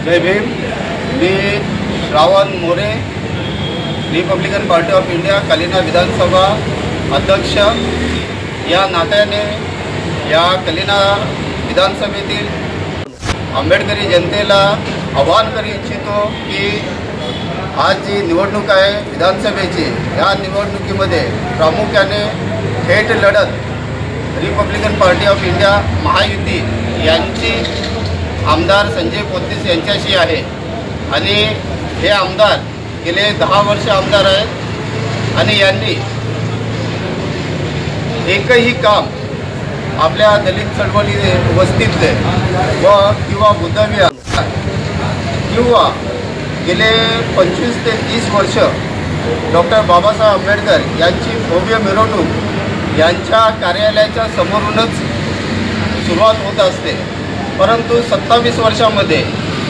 जय भीम। मी Shravan More, Republican party of India Kalina विधानसभा अध्यक्ष या नात्याने या कलिना विधानसभेतील आंबेडकरी जनतेला आवाहन करू इच्छितो की आज जी निवडणूक आहे विधानसभेची, या निवडणुकीमध्ये प्रामुख्याने थेट लढत Republican party of India Mahayuti यांची आमदार संजय पोत्तीस यांच्याशी आहे आणि हे आमदार गेले 10 वर्ष आमदार आहेत आणि यांनी एकही काम आपल्या दलित चळवळी वस्तीतले किंवा बुद्धविहार किंवा गेले 25 ते 30 वर्ष डॉक्टर बाबासाहेब आंबेडकर यांची भव्य मिरवणूक यांच्या कार्यालयाच्या समोरूनच सुरुवात होत असते, परंतु 27 वर्षामध्ये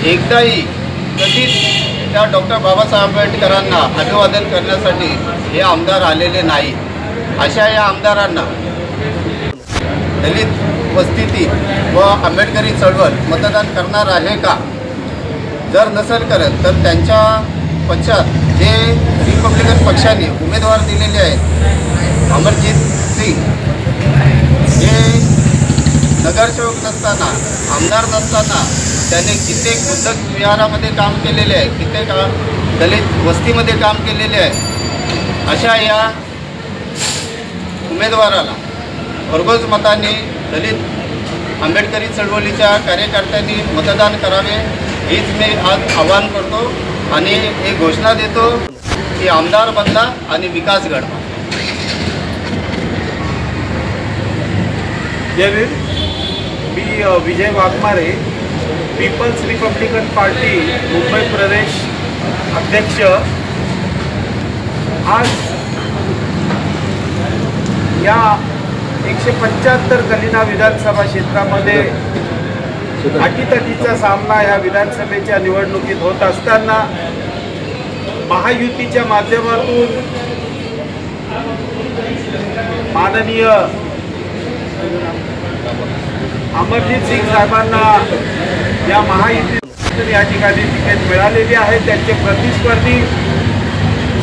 एकदाही कधीच त्या डॉक्टर बाबासाहेब आंबेडकरांना अभिवादन करण्यासाठी हे आमदार आलेले नाही। अशा या आमदारांना दलित वस्तीतील व आंबेडकरी चळवळ मतदान करणार आहे का? जर नसेल करत तर त्यांच्या पक्षात जे रिपब्लिकन पक्षाने उमेदवार दिलेले आहेत, अमरजीत सिंग जे नगरसेवक नसताना, आमदार नसताना त्याने कित्येक बुद्ध विहारामध्ये काम केलेले आहे, कित्येक दलित वस्तीमध्ये काम केलेले आहे। अशा या उमेदवाराला भरघोस मताने दलित आंबेडकरी चळवळीच्या कार्यकर्त्यांनी मतदान करावे हीच मी आज आवाहन करतो आणि एक घोषणा देतो की आमदार बनला आणि विकास घडवा। जय भीम। मी Vijay Waghmare, People's Republican party Mumbai प्रदेश अध्यक्ष। आज या 175 कलिना विधानसभा क्षेत्रामध्ये अटीतटीचा सामना या विधानसभेच्या निवडणुकीत होत असताना महायुतीच्या माध्यमातून माननीय अमरजीत सिंग साहेबांना या महायुतीतून या ठिकाणी तिकीट मिळालेली आहे। त्यांचे प्रतिस्पर्धी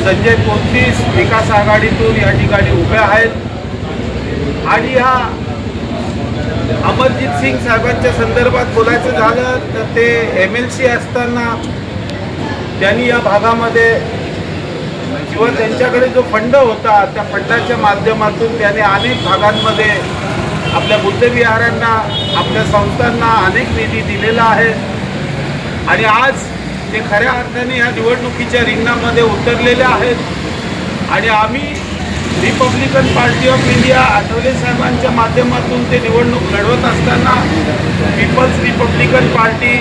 संजय पोत्तीस विकास आघाडीतून या ठिकाणी उभे आहेत आणि या अमरजीत सिंग साहेबांच्या संदर्भात बोलायचं झालं तर ते MLC असताना त्यांनी या भागामध्ये किंवा त्यांच्याकडे जो फंड होता त्या फंडाच्या माध्यमातून त्याने अनेक भागांमध्ये आपल्या बुद्धविहारांना, आपल्या संस्थांना अनेक निधी दिलेला आहे आणि आज ते खऱ्या अर्थाने या निवडणुकीच्या रिंगणामध्ये उतरलेले आहेत आणि आम्ही Republican party of India Athawale साहेबांच्या माध्यमातून ते निवडणूक लढवत असताना पीपल्स रिपब्लिकन पार्टी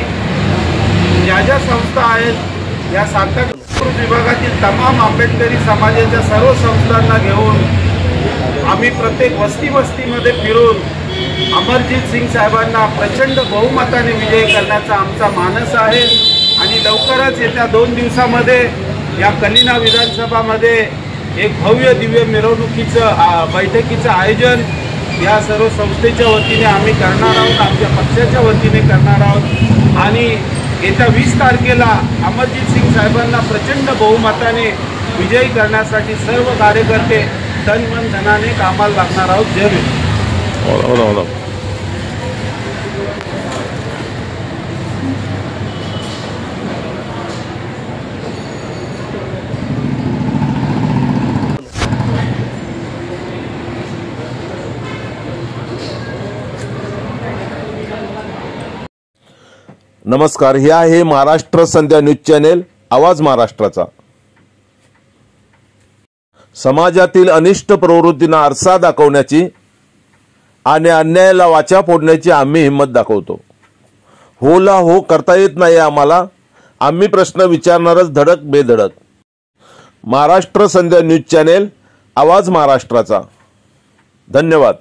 ज्या ज्या संस्था आहेत या सांताक्रूज विभागातील तमाम आंबेडकरी समाजाच्या सर्व संस्थांना घेऊन आम्ही प्रत्येक वस्तीमध्ये फिरून अमरजीत सिंग साहेबांना प्रचंड बहुमताने विजयी करण्याचा आमचा मानस आहे आणि लवकरच येत्या 2 दिवसामध्ये या कलिना विधानसभामध्ये एक भव्य दिव्य मिरवणुकीचं बैठकीचं आयोजन या सर्व संस्थेच्या वतीने आम्ही करणार आहोत, आमच्या पक्षाच्या वतीने करणार आहोत आणि येत्या 20 तारखेला अमरजीत सिंग साहेबांना प्रचंड बहुमताने विजयी करण्यासाठी सर्व कार्यकर्ते तन मन धनाने कामाला लागणार आहोत। जय भीम। नमस्कार, हे आहे महाराष्ट्र संध्या न्यूज चॅनेल आवाज महाराष्ट्राचा। समाजातील अनिष्ट प्रवृत्तींना आरसा दाखवण्याची आणि अन्यायाला वाचा फोडण्याची आम्ही हिंमत दाखवतो। होला हो करता येत नाही आम्हाला, आम्ही प्रश्न विचारणारच धडक बेधडक। महाराष्ट्र संध्या न्यूज चॅनेल आवाज महाराष्ट्राचा। धन्यवाद।